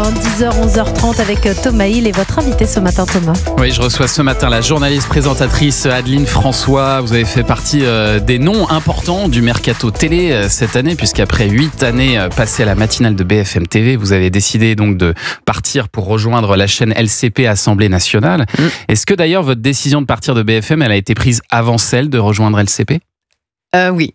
10h, 11h30 avec Thomas Hill et votre invité ce matin, Thomas. Oui, je reçois ce matin la journaliste présentatrice Adeline François. Vous avez fait partie des noms importants du mercato télé cette année, puisqu'après 8 années passées à la matinale de BFM TV, vous avez décidé donc de partir pour rejoindre la chaîne LCP Assemblée nationale. Est-ce que d'ailleurs votre décision de partir de BFM, elle a été prise avant celle de rejoindre LCP ? Oui.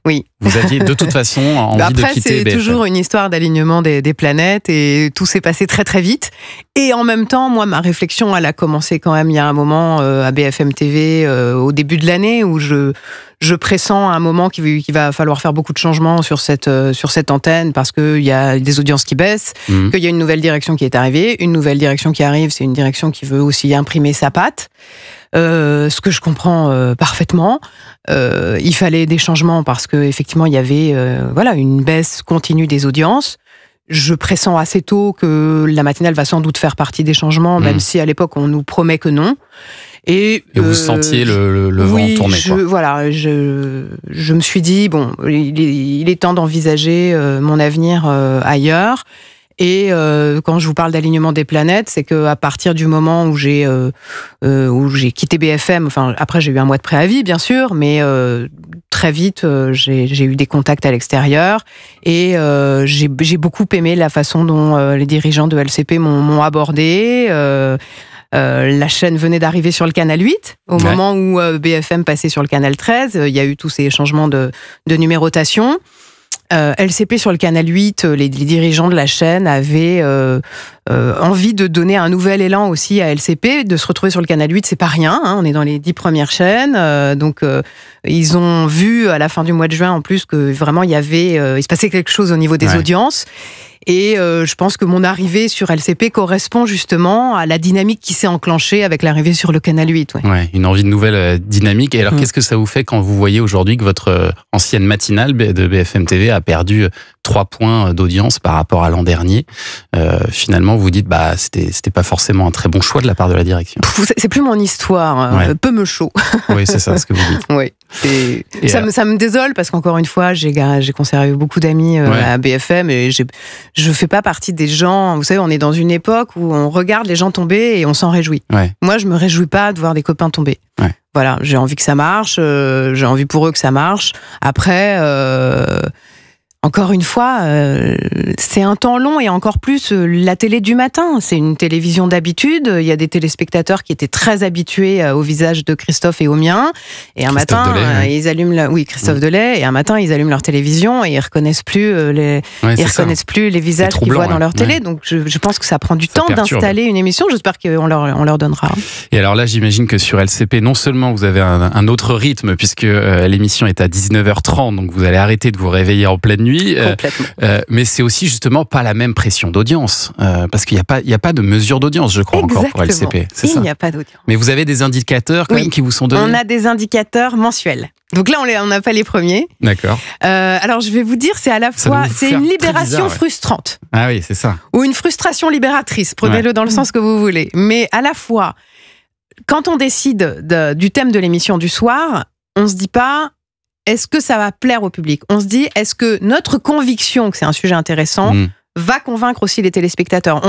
Oui. Vous aviez de toute façon envie de quitter BFM. Après, c'est toujours une histoire d'alignement des planètes et tout s'est passé très très vite. Et en même temps, moi, ma réflexion, elle a commencé quand même il y a un moment à BFM TV au début de l'année où je pressens à un moment qu'il va falloir faire beaucoup de changements sur cette antenne parce qu'il y a des audiences qui baissent, qu'il y a une nouvelle direction qui est arrivée. Une nouvelle direction qui arrive, c'est une direction qui veut aussi imprimer sa patte. Ce que je comprends parfaitement. Il fallait des changements parce que effectivement il y avait une baisse continue des audiences. Je pressens assez tôt que la matinale va sans doute faire partie des changements, même si à l'époque on nous promet que non. Et vous sentiez le vent tourner. Je me suis dit bon, il est temps d'envisager mon avenir ailleurs. Et quand je vous parle d'alignement des planètes, c'est qu'à partir du moment où j'ai quitté BFM, enfin après j'ai eu un mois de préavis bien sûr, mais très vite j'ai eu des contacts à l'extérieur et j'ai beaucoup aimé la façon dont les dirigeants de LCP m'ont abordé. La chaîne venait d'arriver sur le canal 8 au moment où BFM passait sur le canal 13. Il y a eu tous ces changements de numérotation. LCP sur le canal 8, les dirigeants de la chaîne avaient envie de donner un nouvel élan aussi à LCP, de se retrouver sur le canal 8, c'est pas rien, hein, on est dans les 10 premières chaînes, donc ils ont vu à la fin du mois de juin en plus que vraiment il se passait quelque chose au niveau des audiences. Et je pense que mon arrivée sur LCP correspond justement à la dynamique qui s'est enclenchée avec l'arrivée sur le canal 8. Ouais, une envie de nouvelle dynamique. Et alors, qu'est-ce que ça vous fait quand vous voyez aujourd'hui que votre ancienne matinale de BFM TV a perdu 3 points d'audience par rapport à l'an dernier? Finalement, vous vous dites, c'était pas forcément un très bon choix de la part de la direction. C'est plus mon histoire, peu me chaud. Oui, c'est ça ce que vous dites. Oui. Ça me désole parce qu'encore une fois, j'ai conservé beaucoup d'amis à BFM et je fais pas partie des gens. Vous savez, on est dans une époque où on regarde les gens tomber et on s'en réjouit. Ouais. Moi, je me réjouis pas de voir des copains tomber. Ouais. Voilà, j'ai envie que ça marche, j'ai envie pour eux que ça marche. Après, encore une fois, c'est un temps long et encore plus la télé du matin. C'est une télévision d'habitude. Il y a des téléspectateurs qui étaient très habitués au visage de Christophe et au mien. Et un matin, ils allument Christophe Delay. Et un matin, ils allument leur télévision et ils reconnaissent plus plus les visages qu'ils voient dans leur télé. Donc, je pense que ça prend du temps d'installer une émission. J'espère qu'on leur donnera. Et alors là, j'imagine que sur LCP, non seulement vous avez un autre rythme puisque l'émission est à 19h30, donc vous allez arrêter de vous réveiller en pleine nuit. Mais c'est aussi justement pas la même pression d'audience parce qu'il n'y a pas de mesure d'audience, je crois. Exactement. Encore pour LCP. Il n'y a pas d'audience. Mais vous avez des indicateurs quand même qui vous sont donnés. On a des indicateurs mensuels. Donc là, on n'a pas les premiers. D'accord. Alors je vais vous dire, c'est à la fois une libération frustrante. Ah oui, c'est ça. Ou une frustration libératrice. Prenez-le dans le sens que vous voulez. Mais à la fois, quand on décide du thème de l'émission du soir, on se dit pas. Est-ce que ça va plaire au public ? On se dit, est-ce que notre conviction que c'est un sujet intéressant va convaincre aussi les téléspectateurs ?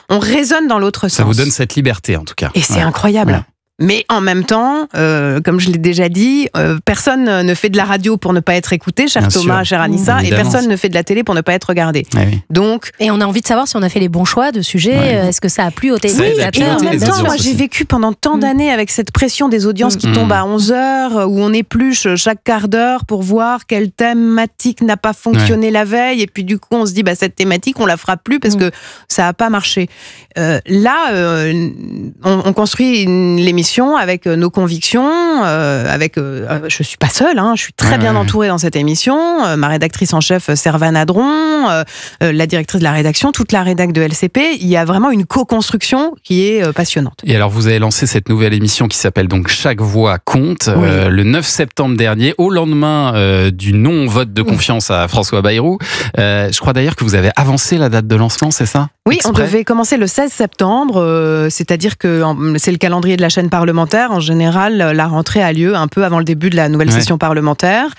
On raisonne dans l'autre sens. Ça vous donne cette liberté, en tout cas. Et c'est incroyable. Ouais. Mais en même temps, comme je l'ai déjà dit, personne ne fait de la radio pour ne pas être écouté, cher Thomas, cher Anissa, et personne ne fait de la télé pour ne pas être regardé. Oui. Donc, et on a envie de savoir si on a fait les bons choix de sujets. Est-ce que ça a plu aux téléspectateurs ? Et en même temps, moi j'ai vécu pendant tant d'années avec cette pression des audiences qui tombent à 11h, où on épluche chaque quart d'heure pour voir quelle thématique n'a pas fonctionné la veille, et puis du coup on se dit cette thématique on la fera plus parce que ça n'a pas marché. Là, on construit l'émission avec nos convictions, je suis pas seule, je suis très bien entourée dans cette émission, ma rédactrice en chef Servane Adron, la directrice de la rédaction, toute la rédac de LCP, il y a vraiment une co-construction qui est passionnante. Et alors vous avez lancé cette nouvelle émission qui s'appelle donc Chaque voix compte, le 9 septembre dernier, au lendemain du non-vote de confiance à François Bayrou. Je crois d'ailleurs que vous avez avancé la date de lancement, c'est ça ? Oui, exprès. on devait commencer le 16 septembre, c'est-à-dire que c'est le calendrier de la chaîne parlementaire. En général, la rentrée a lieu un peu avant le début de la nouvelle session parlementaire.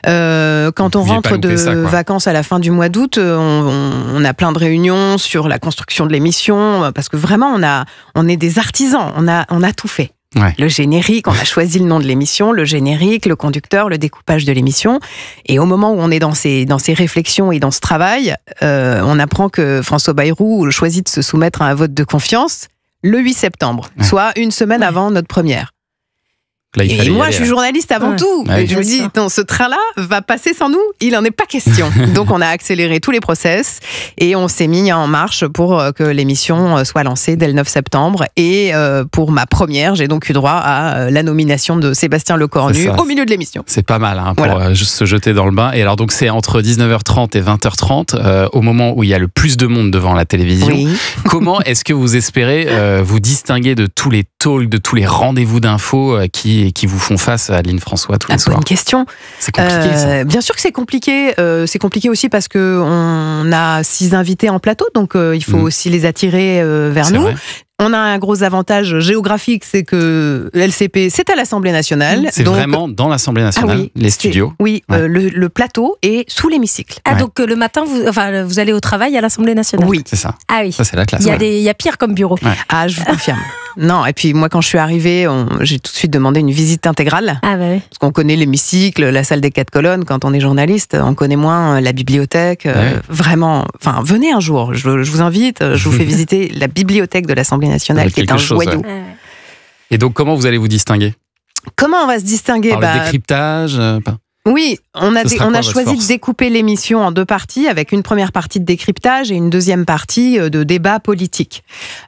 Quand on rentre de vacances à la fin du mois d'août, on a plein de réunions sur la construction de l'émission, parce que vraiment, on est des artisans, on a tout fait. Ouais. Le générique, on a choisi le nom de l'émission, le générique, le conducteur, le découpage de l'émission. Et au moment où on est dans ces réflexions et dans ce travail, on apprend que François Bayrou choisit de se soumettre à un vote de confiance le 8 septembre, soit une semaine avant notre première. Là, et moi, je suis journaliste avant tout. Ouais, je me dis, non, ce train-là va passer sans nous. Il n'en est pas question. Donc, on a accéléré tous les process et on s'est mis en marche pour que l'émission soit lancée dès le 9 septembre. Et pour ma première, j'ai donc eu droit à la nomination de Sébastien Lecornu au milieu de l'émission. C'est pas mal pour juste se jeter dans le bain. Et alors, donc, c'est entre 19h30 et 20h30, au moment où il y a le plus de monde devant la télévision. Oui. Comment est-ce que vous espérez vous distinguer de tous les talks, de tous les rendez-vous d'infos qui vous font face à Adeline François tous les soirs? Bonne question. C'est compliqué, ça. Bien sûr que c'est compliqué. C'est compliqué aussi parce qu'on a 6 invités en plateau, donc il faut aussi les attirer vers nous. Vrai. On a un gros avantage géographique, c'est que LCP, c'est à l'Assemblée nationale. C'est donc vraiment dans l'Assemblée nationale, les studios. Oui, le plateau est sous l'hémicycle. Ah, donc le matin, vous allez au travail à l'Assemblée nationale? Oui. C'est ça. Ah oui. Ça, c'est la classe. Il y a pire comme bureau. Ouais. Ah, je vous confirme. Non, et puis moi, quand je suis arrivée, j'ai tout de suite demandé une visite intégrale. Ah bah oui. Parce qu'on connaît l'hémicycle, la salle des 4 colonnes, quand on est journaliste, on connaît moins la bibliothèque. Vraiment, enfin, venez un jour, je vous invite, je vous fais visiter la bibliothèque de l'Assemblée nationale, qui est un joyau. Ouais. Et donc, comment vous allez vous distinguer? Comment on va se distinguer? Par le décryptage Oui, on a choisi de découper l'émission en 2 parties, avec une première partie de décryptage et une deuxième partie de débat politique.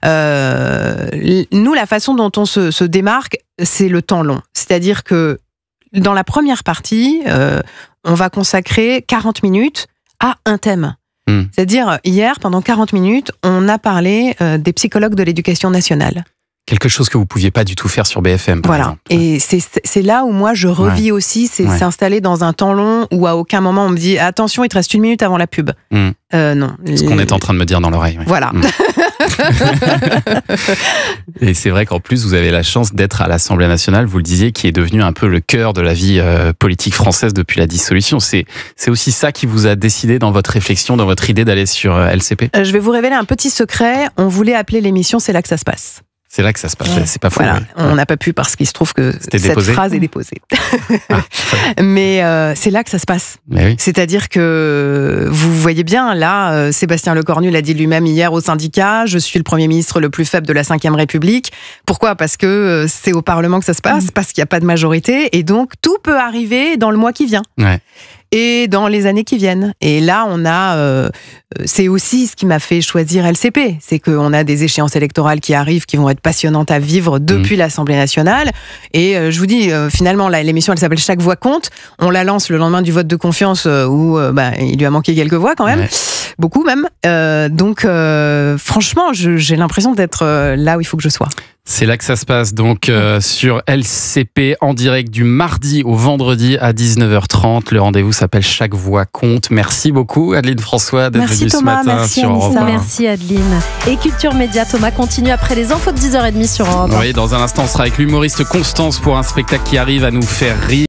Nous, la façon dont on se démarque, c'est le temps long. C'est-à-dire que dans la première partie, on va consacrer 40 minutes à un thème. C'est-à-dire, hier, pendant 40 minutes, on a parlé des psychologues de l'éducation nationale. Quelque chose que vous ne pouviez pas du tout faire sur BFM, par exemple. Et c'est là où moi je revis aussi, c'est s'installer dans un temps long où à aucun moment on me dit attention, il te reste 1 minute avant la pub. Non. Ce qu'on est en train de me dire dans l'oreille. Voilà. Et c'est vrai qu'en plus, vous avez la chance d'être à l'Assemblée nationale, vous le disiez, qui est devenu un peu le cœur de la vie politique française depuis la dissolution. C'est aussi ça qui vous a décidé dans votre réflexion, dans votre idée d'aller sur LCP? Je vais vous révéler un petit secret. On voulait appeler l'émission « C'est là que ça se passe ». C'est là que ça se passe, c'est pas faux. Voilà. On n'a pas pu parce qu'il se trouve que cette phrase est déposée. Mais c'est là que ça se passe. Oui. C'est-à-dire que vous voyez bien, là, Sébastien Lecornu l'a dit lui-même hier au syndicat, je suis le Premier ministre le plus faible de la Ve République. Pourquoi? Parce que c'est au Parlement que ça se passe, parce qu'il n'y a pas de majorité, et donc tout peut arriver dans le mois qui vient. Ouais. Et dans les années qui viennent. Et là, on a... c'est aussi ce qui m'a fait choisir LCP. C'est qu'on a des échéances électorales qui arrivent, qui vont être passionnantes à vivre depuis l'Assemblée nationale. Et je vous dis, finalement, l'émission, elle s'appelle « Chaque voix compte ». On la lance le lendemain du vote de confiance où il lui a manqué quelques voix quand même. Ouais. Beaucoup même. Donc, franchement, j'ai l'impression d'être là où il faut que je sois. C'est là que ça se passe, donc sur LCP en direct du mardi au vendredi à 19h30. Le rendez-vous s'appelle Chaque voix compte. Merci beaucoup Adeline François d'être venue ce matin merci sur Europe 1. Merci Adeline. Et Culture Média, Thomas continue après les infos de 10h30 sur Europe 1. Oui, dans un instant, on sera avec l'humoriste Constance pour un spectacle qui arrive à nous faire rire.